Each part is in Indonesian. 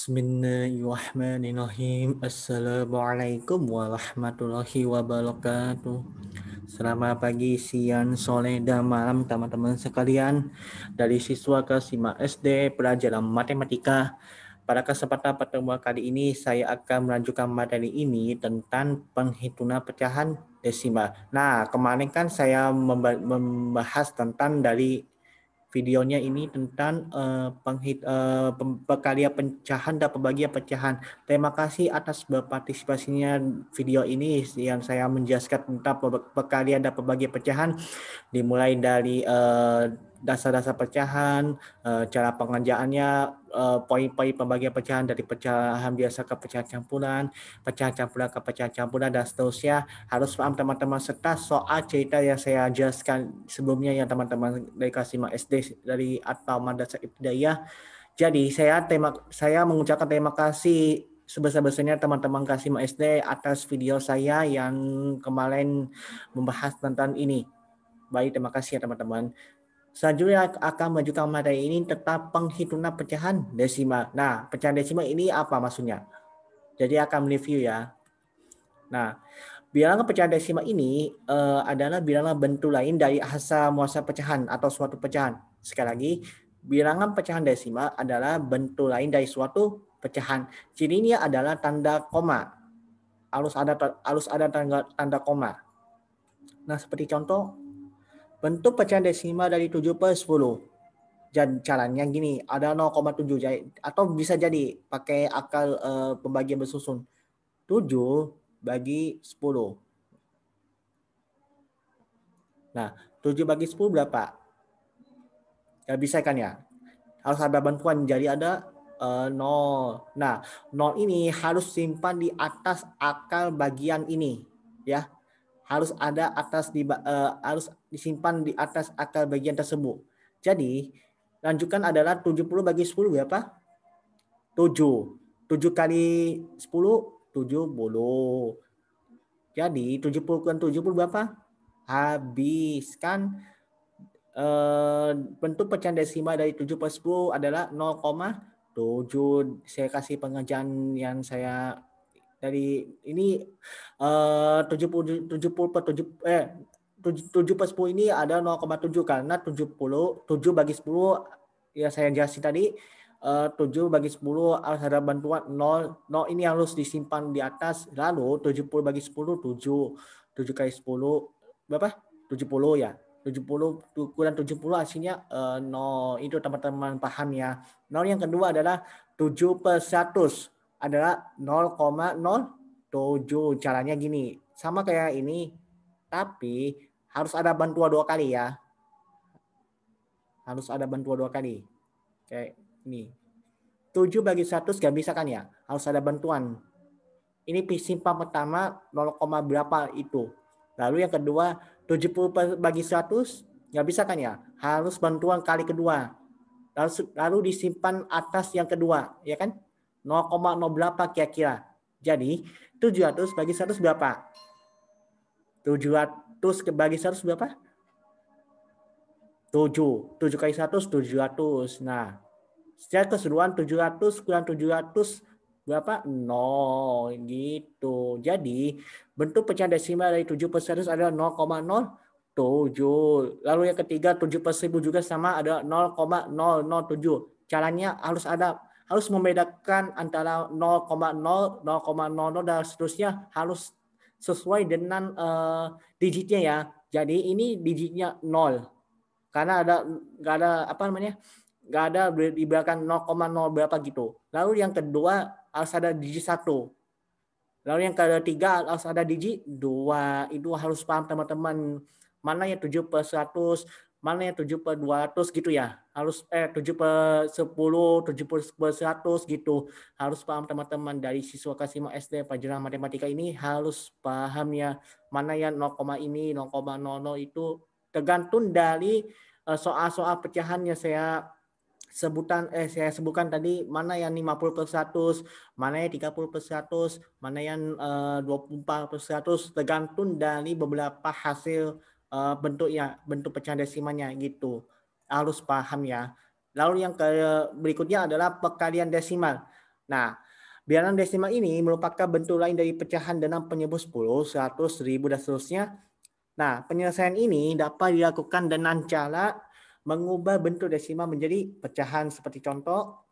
Bismillahirrahmanirrahim. Assalamualaikum warahmatullahi wabarakatuh. Selamat pagi, siang, sore, dan malam teman-teman sekalian. Dari siswa kelas 5 SD pelajaran matematika. Pada kesempatan pertemuan kali ini saya akan melanjutkan materi ini tentang penghitungan pecahan desimal. Nah, kemarin kan saya membahas tentang dari videonya ini tentang perkalian pecahan dan pembagian pecahan. Terima kasih atas berpartisipasinya video ini yang saya menjelaskan tentang perkalian dan pembagian pecahan, dimulai dari dasar-dasar pecahan, cara pengerjaannya, poin-poin pembagian pecahan dari pecahan biasa ke pecahan campuran ke pecahan campuran, dan seterusnya. Harus paham teman-teman serta soal cerita yang saya jelaskan sebelumnya yang teman-teman dari kelas 5 SD dari atau Madrasah Ibtidaiyah. Jadi saya mengucapkan terima kasih sebesar-besarnya teman-teman kelas 5 SD atas video saya yang kemarin membahas tentang ini. Baik, terima kasih ya teman-teman. Selanjutnya akan melanjutkan materi ini tentang penghitungan pecahan desimal. Nah, pecahan desimal ini apa maksudnya? Jadi akan review ya. Nah, bilangan pecahan desimal ini adalah bilangan bentuk lain dari asal muasal pecahan atau suatu pecahan. Sekali lagi, bilangan pecahan desimal adalah bentuk lain dari suatu pecahan. Cirinya adalah tanda koma. Harus ada tanda koma. Nah, seperti contoh, bentuk pecahan desimal dari 7/10. Dan caranya gini, ada 0,7 atau bisa jadi pakai akal pembagian bersusun. 7 bagi 10. Nah, 7 bagi 10 berapa? Ya bisa kan ya? Harus ada bantuan, jadi ada 0. Nah, 0 ini harus simpan di atas akal bagian ini, ya. Harus harus disimpan di atas akal bagian tersebut. Jadi, lanjutkan adalah 70 bagi 10 berapa? 7. 7 kali 10, 70. Jadi, 70 kurang 70 berapa? Habis. Kan bentuk pecahan desimal dari 7/10 adalah 0,7. Saya kasih pengerjaan yang saya dari ini 7/10 ini ada 0,7 karena 7 bagi 10 ya saya jelasin tadi, 7 bagi 10 harus ada bantuan 0. 0 ini harus disimpan di atas. Lalu 70 bagi 10 7. 7 kali 10 berapa? 70 ya. 70 kurang 70 hasilnya 0. Itu teman-teman paham ya. 0 yang kedua adalah 7/100 adalah 0,07. Caranya gini, sama kayak ini, tapi harus ada bantuan 2 kali ya. Harus ada bantuan 2 kali. Kayak ini. 7 bagi 100 gak bisa kan ya? Harus ada bantuan. Ini simpan pertama 0, berapa itu. Lalu yang kedua 70 bagi 100 nggak bisa kan ya? Harus bantuan kali kedua. Lalu disimpan atas yang kedua, ya kan? 0,0 berapa kira-kira? Jadi 700 bagi 100 berapa? 700 bagi 100 berapa? 7. 7 kali 100 700. Nah, secara keseluruhan 700 kurang 700 berapa? 0 gitu. Jadi bentuk pecahan desimal dari 7/100 adalah 0,07. Lalu yang ketiga 7/1000 juga sama, ada 0,007. Caranya harus membedakan antara 0,0, 0,00 dan seterusnya harus sesuai dengan digitnya ya. Jadi ini digitnya 0. Karena nggak ada apa namanya? Nggak ada di belakang 0,0 berapa gitu. Lalu yang kedua harus ada digit 1. Lalu yang ketiga harus ada digit 2. Itu harus paham teman-teman. Mana yang 7/100, mana yang 7/200 gitu ya. Harus 7/10, 7/100 gitu. Harus paham teman-teman dari siswa kelas 5 SD pelajaran matematika ini harus paham ya. Mana yang 0, ini 0,00 itu tergantung dari soal-soal pecahan yang saya sebutkan tadi, mana yang 50/100, mana yang 30/100, mana yang 24/100, tergantung dari beberapa hasil bentuk pecahan desimalnya gitu. Harus paham ya. Lalu yang berikutnya adalah perkalian desimal. Nah, bilangan desimal ini merupakan bentuk lain dari pecahan dengan penyebut 10, 100, 1000, dan seterusnya. Nah, penyelesaian ini dapat dilakukan dengan cara mengubah bentuk desimal menjadi pecahan seperti contoh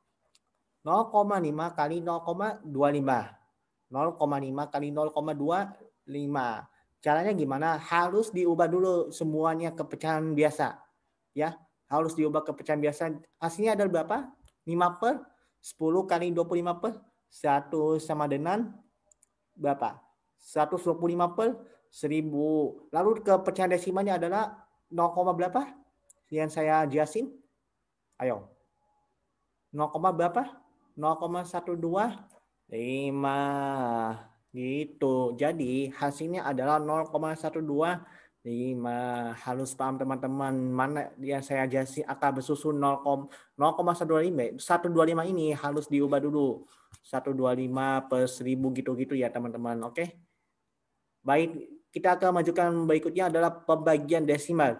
0,5 kali 0,25. 0,5 kali 0,25. Caranya gimana? Harus diubah dulu semuanya ke pecahan biasa. Ya, harus diubah ke pecahan biasa. Hasilnya adalah berapa? 5 per 10 kali 25 per 1 sama dengan berapa? 125 per 1000. Lalu ke pecahan desimalnya adalah 0, berapa? Yang saya jelasin. Ayo. 0, berapa? 0,125 gitu. Jadi hasilnya adalah 0,125. Halus paham teman-teman, mana yang saya jelasin akal bersusun 0,125 ini harus diubah dulu. 125 per 1000 gitu-gitu ya teman-teman. Oke. Baik, kita akan majukan berikutnya adalah pembagian desimal.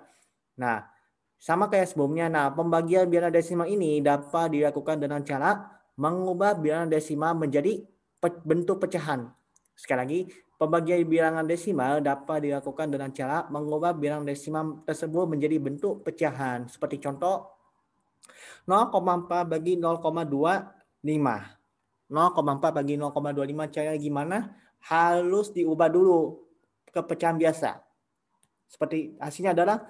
Nah, sama kayak sebelumnya. Nah, pembagian bilangan desimal ini dapat dilakukan dengan cara mengubah bilangan desimal menjadi bentuk pecahan. Sekali lagi, pembagian bilangan desimal dapat dilakukan dengan cara mengubah bilangan desimal tersebut menjadi bentuk pecahan. Seperti contoh 0,4 bagi 0,25. 0,4 bagi 0,25 caranya gimana? Harus diubah dulu ke pecahan biasa. Seperti hasilnya adalah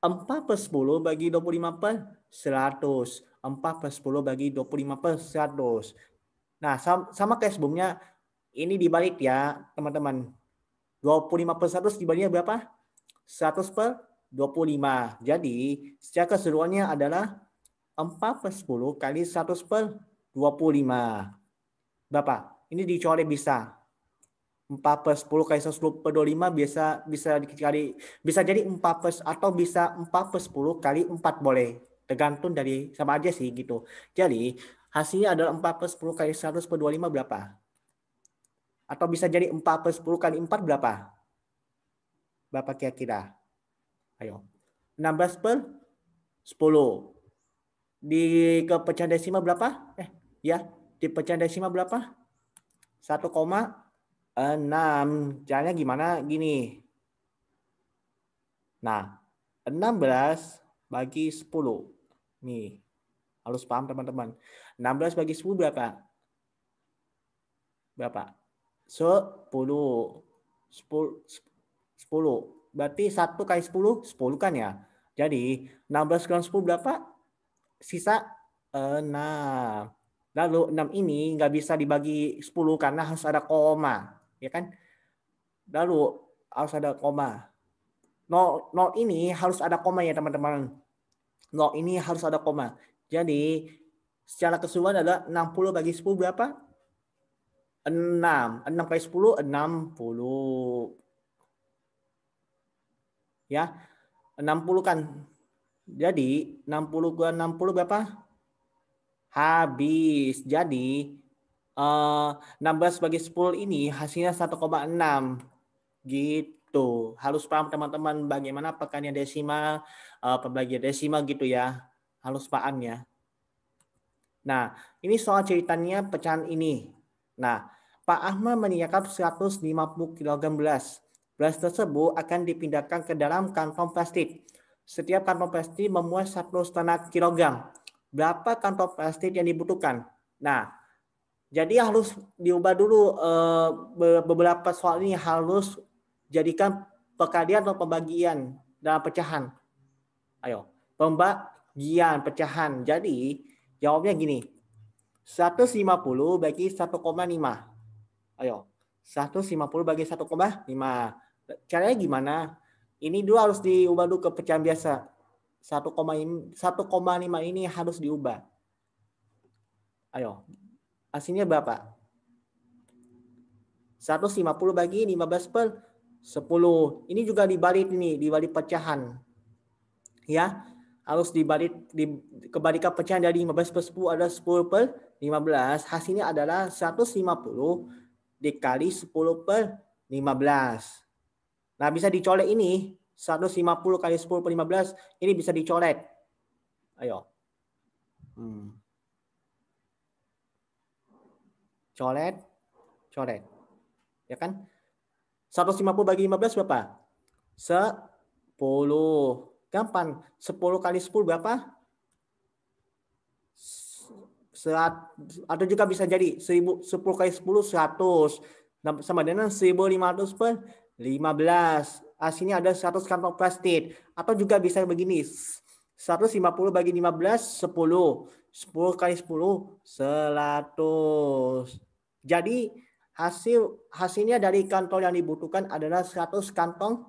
4 per 10 bagi 25 per 100. 4 per 10 bagi 25 per 100. Nah, sama kayak sebelumnya, ini dibalik ya, teman-teman. 25 per 100 dibaliknya berapa? 100 per 25. Jadi, secara keseluruhannya adalah 4 per 10 kali 100 per 25. Berapa? Ini dicoret bisa. 4 per 10 kali 110 per 25 bisa jadi 4 per, atau bisa 4 per 10 kali 4 boleh. Tergantung dari sama aja sih gitu. Jadi hasilnya adalah 4 per 10 kali 100 per 25 berapa? Atau bisa jadi 4 per 10 kali 4 berapa? Berapa kira-kira? Ayo. 16 per 10. Di ke pecahan desimal berapa? Di pecahan desimal berapa? 1,6. Caranya gimana? Gini. Nah, 16 bagi 10. Nih, harus paham teman-teman. 16 bagi 10 berapa? Berapa? 10. 10. Berarti 1 kali 10, 10 kan ya? Jadi, 16 kali 10 berapa? Sisa 6. Lalu 6 ini nggak bisa dibagi 10 karena harus ada koma. Ya kan? Lalu harus ada koma. 0 ini harus ada koma ya teman-teman. 0 ini harus ada koma. Jadi secara keseluruhan adalah 60 bagi 10 berapa? 6. 6 kali 10, 60. Ya, 60 kan. Jadi 60 ke 60 berapa? Habis. Jadi 16 bagi 10 ini hasilnya 1,6. Gitu. Harus paham teman-teman bagaimana pecahan desimal, pembagian desimal gitu ya. Harus paham ya. Nah, ini soal ceritanya pecahan ini. Nah, Pak Ahmad menyiapkan 150 kg beras. Beras tersebut akan dipindahkan ke dalam kantong plastik. Setiap kantong plastik memuat 1,5 kg. Berapa kantong plastik yang dibutuhkan? Nah, jadi harus diubah dulu beberapa soal ini harus jadikan perkalian atau pembagian dalam pecahan. Ayo, pembagian pecahan. Jadi jawabnya gini. 150 bagi 1,5. Ayo, 150 bagi 1,5. Caranya gimana? Ini dulu harus diubah dulu ke pecahan biasa. 1,5 ini harus diubah. Ayo, hasilnya berapa? 150 bagi 15 per 10. Ini juga dibalik ini, dibalik pecahan. Ya, harus kebalikan pecahan dari 15 per 10 adalah 10 per 15. Hasilnya adalah 150 dikali 10 per 15. Nah, bisa dicolek ini. 150 kali 10 per 15. Ini bisa dicolek. Ayo. Coret, coret. Ya kan? 150 bagi 15 berapa? 10. Gampang. 10 kali 10 berapa? Atau juga bisa jadi 10 kali 10 100 sama dengan 1500 per 15. Sini ada 100 kantong plastik. Atau juga bisa begini, 150 bagi 15 10. 10 kali 10 100. Jadi hasilnya dari kantong yang dibutuhkan adalah 100 kantong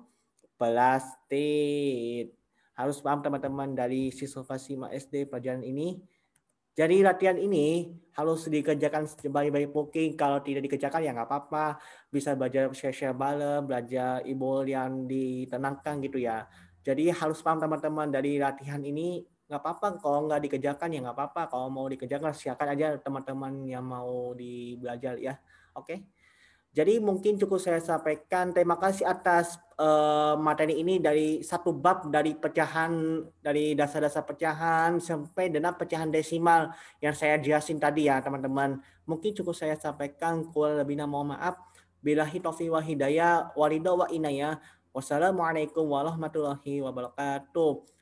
plastik. Harus paham teman-teman dari siswa Fasima SD pelajaran ini. Jadi latihan ini harus dikerjakan sebaik-baik mungkin. Kalau tidak dikerjakan ya nggak apa-apa. Bisa belajar share-share malam, belajar ibu yang ditenangkan gitu ya. Jadi harus paham teman-teman dari latihan ini nggak apa-apa. Kalau nggak dikerjakan ya nggak apa-apa. Kalau mau dikerjakan silakan aja teman-teman yang mau dibelajar ya. Oke. Jadi mungkin cukup saya sampaikan. Terima kasih atas materi ini dari satu bab dari pecahan, dari dasar-dasar pecahan sampai dengan pecahan desimal yang saya jelasin tadi ya teman-teman. Mungkin cukup saya sampaikan. Kurang lebihnya mohon maaf. Billahi taufiq wa hidayah, walido wa inayah. Wassalamualaikum warahmatullahi wabarakatuh.